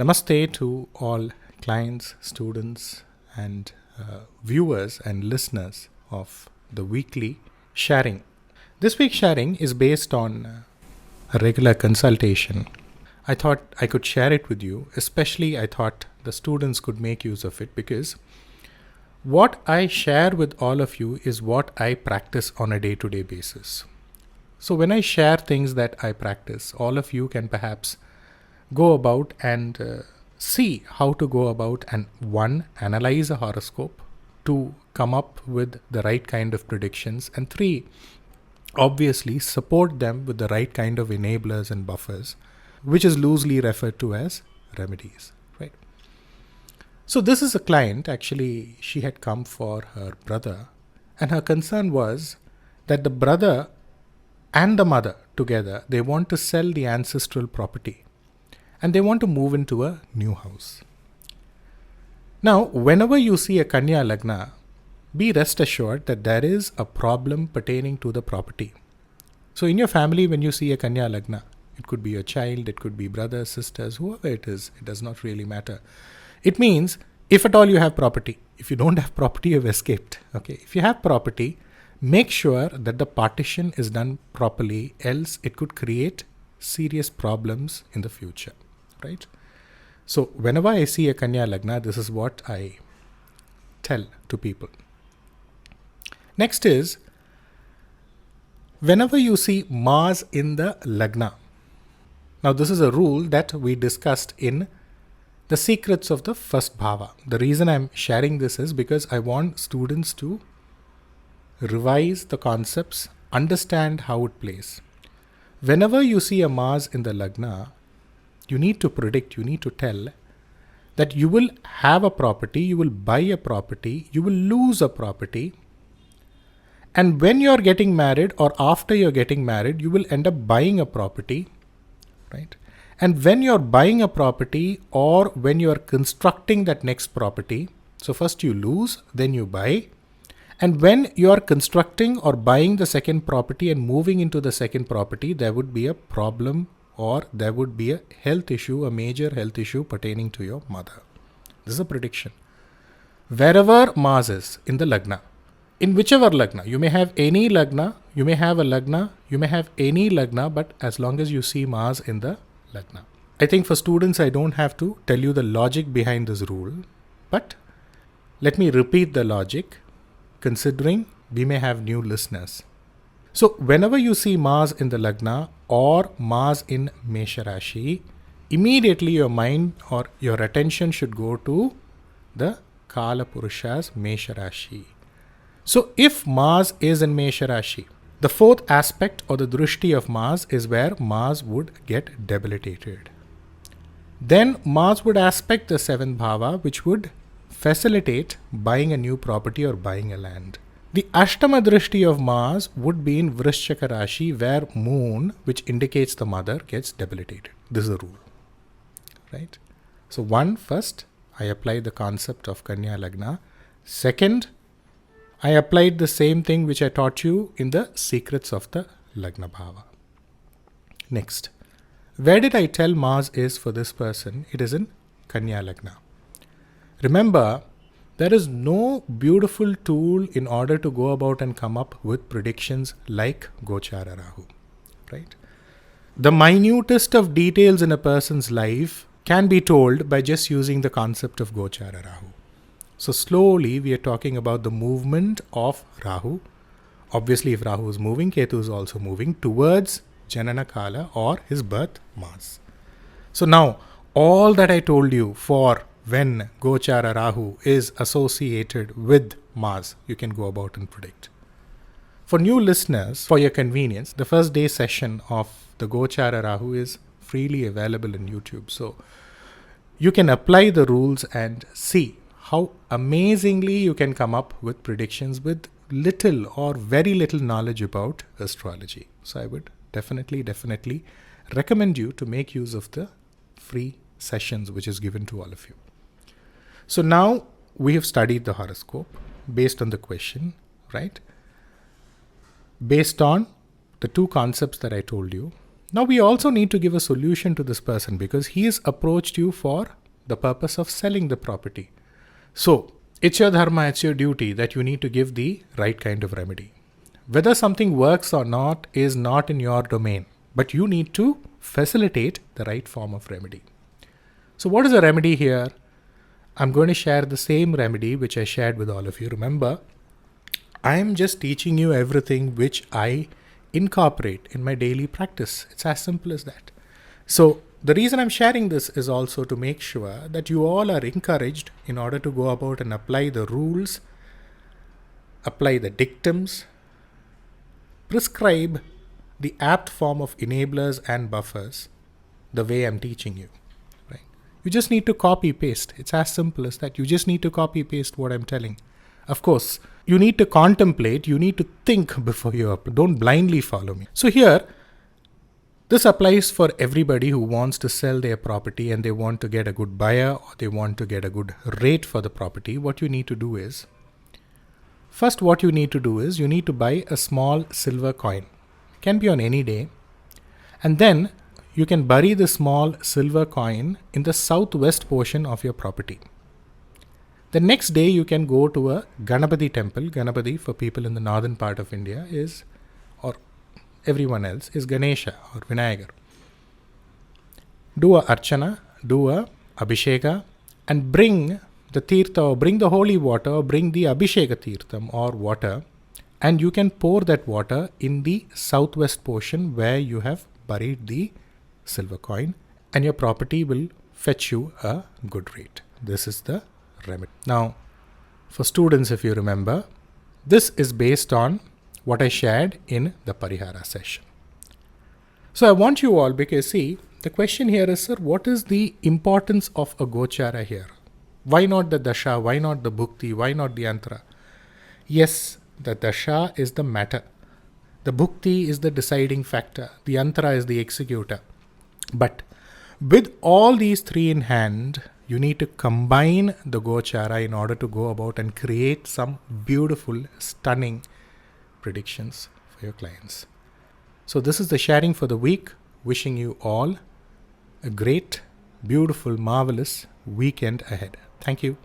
Namaste to all clients, students, and viewers and listeners of the weekly sharing. This week's sharing is based on a regular consultation. I thought I could share it with you, especially I thought the students could make use of it because what I share with all of you is what I practice on a day-to-day basis. So when I share things that I practice, all of you can perhaps go about and see how to go about and one, analyze a horoscope, two, come up with the right kind of predictions, and three, obviously support them with the right kind of enablers and buffers, which is loosely referred to as remedies, right? So this is a client, actually she had come for her brother, and her concern was that the brother and the mother together, they want to sell the ancestral property and they want to move into a new house. Now, whenever you see a Kanya Lagna, be rest assured that there is a problem pertaining to the property. So in your family, when you see a Kanya Lagna, it could be your child, it could be brothers, sisters, whoever it is, it does not really matter. It means if at all you have property, if you don't have property, you've escaped. Okay, if you have property, make sure that the partition is done properly, else it could create serious problems in the future, right? So whenever I see a Kanya Lagna, this is what I tell to people. Next is, whenever you see Mars in the Lagna, now this is a rule that we discussed in the secrets of the first bhava. The reason I'm sharing this is because I want students to revise the concepts, understand how it plays. Whenever you see a Mars in the Lagna, you need to predict, you need to tell that you will have a property, you will buy a property, you will lose a property, and when you're getting married or after you're getting married, you will end up buying a property, right? And when you're buying a property or when you're constructing that next property, so first you lose, then you buy. And when you are constructing or buying the second property and moving into the second property, there would be a problem or there would be a health issue, a major health issue pertaining to your mother. This is a prediction. Wherever Mars is in the Lagna, in whichever Lagna, you may have any Lagna, you may have a Lagna, you may have any Lagna, but as long as you see Mars in the Lagna. I think for students, I don't have to tell you the logic behind this rule, but let me repeat the logic, considering we may have new listeners. So whenever you see Mars in the Lagna or Mars in Mesha Rashi, immediately your mind or your attention should go to the Kala Purusha's Mesha Rashi. So if Mars is in Mesha Rashi, the fourth aspect or the drishti of Mars is where Mars would get debilitated. Then Mars would aspect the seventh bhava, which would facilitate buying a new property or buying a land. The Ashtama Drishti of Mars would be in Vrishchaka Rashi, where Moon, which indicates the mother, gets debilitated. This is the rule, right? So one, first, I applied the concept of Kanya Lagna. Second, I applied the same thing which I taught you in the secrets of the Lagna Bhava. Next, where did I tell Mars is for this person? It is in Kanya Lagna. Remember, there is no beautiful tool in order to go about and come up with predictions like GOCHARA RAHU, right? The minutest of details in a person's life can be told by just using the concept of GOCHARA RAHU. So slowly we are talking about the movement of Rahu. Obviously, if Rahu is moving, Ketu is also moving towards Janana Kala or his birth Mars. So now, all that I told you for when Gochara Rahu is associated with Mars, you can go about and predict. For new listeners, for your convenience, the first day session of the Gochara Rahu is freely available in YouTube. So you can apply the rules and see how amazingly you can come up with predictions with little or very little knowledge about astrology. So I would definitely recommend you to make use of the free sessions which is given to all of you. So now we have studied the horoscope based on the question, right? Based on the two concepts that I told you. Now we also need to give a solution to this person because he has approached you for the purpose of selling the property. So it's your dharma, it's your duty that you need to give the right kind of remedy. Whether something works or not is not in your domain, but you need to facilitate the right form of remedy. So what is the remedy here? I'm going to share the same remedy which I shared with all of you. Remember, I'm just teaching you everything which I incorporate in my daily practice. It's as simple as that. So the reason I'm sharing this is also to make sure that you all are encouraged in order to go about and apply the rules, apply the dictums, prescribe the apt form of enablers and buffers the way I'm teaching you. Right? You just need to copy paste. It's as simple as that. You just need to copy paste what I'm telling. Of course, you need to contemplate, you need to think before you apply. Don't blindly follow me. So here, this applies for everybody who wants to sell their property and they want to get a good buyer or they want to get a good rate for the property. What you need to do is, first what you need to do is you need to buy a small silver coin. Can be on any day. And then you can bury the small silver coin in the southwest portion of your property. The next day you can go to a Ganapati temple. Ganapati for people in the northern part of India is, or everyone else, is Ganesha or Vinayagar. Do a archana, do a abhisheka and bring the tirtha or bring the holy water or bring the abhisheka tirtham or water, and you can pour that water in the southwest portion where you have buried the silver coin, and your property will fetch you a good rate. This is the remedy. Now, for students, if you remember, this is based on what I shared in the PARIHARA session. So I want you all, because see, the question here is, sir, what is the importance of a GOCHARA here? Why not the dasha? Why not the bhukti? Why not the antara? Yes, the dasha is the matter. The bhukti is the deciding factor. The antara is the executor. But with all these three in hand, you need to combine the GOCHARA in order to go about and create some beautiful, stunning predictions for your clients. So this is the sharing for the week. Wishing you all a great, beautiful, marvelous weekend ahead. Thank you.